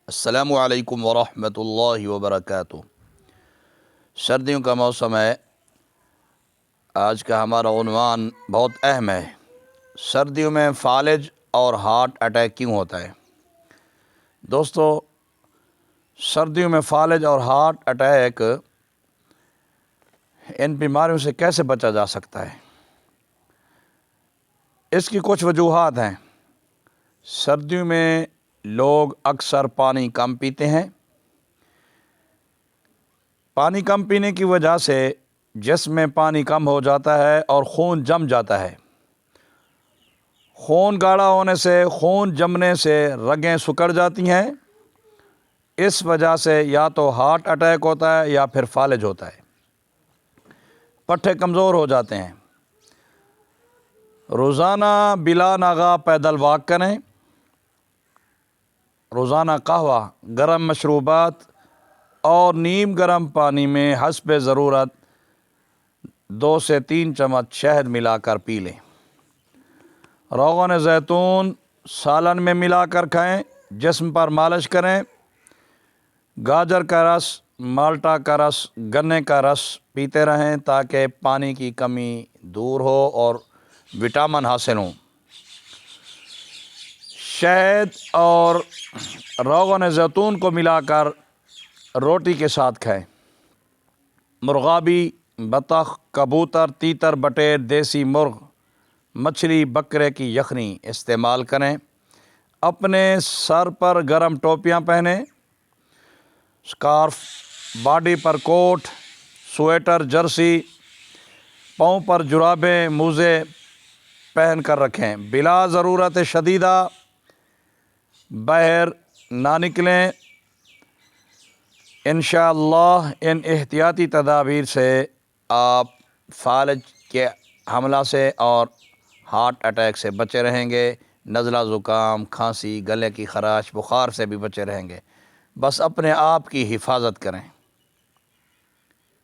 السلام علیکم ورحمۃ اللہ وبرکاتہ۔ سردیوں کا موسم ہے۔ آج کا ہمارا عنوان بہت اہم ہے۔ سردیوں میں فالج اور ہارٹ اٹیک کیوں ہوتا ہے؟ دوستو، سردیوں میں فالج اور ہارٹ اٹیک، ان بیماریوں سے کیسے بچا جا سکتا ہے؟ اس کی کچھ وجوہات ہیں۔ سردیوں میں لوگ اکثر پانی کم پیتے ہیں۔ پانی کم پینے کی وجہ سے جسم میں پانی کم ہو جاتا ہے اور خون جم جاتا ہے۔ خون گاڑھا ہونے سے، خون جمنے سے رگیں سکڑ جاتی ہیں۔ اس وجہ سے یا تو ہارٹ اٹیک ہوتا ہے یا پھر فالج ہوتا ہے۔ پٹھے کمزور ہو جاتے ہیں۔ روزانہ بلا ناغہ پیدل واک کریں۔ روزانہ قہوہ، گرم مشروبات اور نیم گرم پانی میں حسب ضرورت 2 سے 3 چمچ شہد ملا کر پی لیں۔ روغن زیتون سالن میں ملا کر کھائیں، جسم پر مالش کریں۔ گاجر کا رس، مالٹا کا رس، گنے کا رس پیتے رہیں تاکہ پانی کی کمی دور ہو اور وٹامن حاصل ہوں۔ شہد اور روغن زیتون کو ملا کر روٹی کے ساتھ کھائیں۔ مرغابی، بطخ، کبوتر، تیتر، بٹیر، دیسی مرغ، مچھلی، بکرے کی یخنی استعمال کریں۔ اپنے سر پر گرم ٹوپیاں پہنیں، سکارف، باڈی پر کوٹ، سویٹر، جرسی، پاؤں پر جرابیں، موزے پہن کر رکھیں۔ بلا ضرورت شدیدہ باہر نہ نکلیں۔ انشاءاللہ ان احتیاطی تدابیر سے آپ فالج کے حملہ سے اور ہارٹ اٹیک سے بچے رہیں گے۔ نزلہ، زکام، کھانسی، گلے کی خراش، بخار سے بھی بچے رہیں گے۔ بس اپنے آپ کی حفاظت کریں۔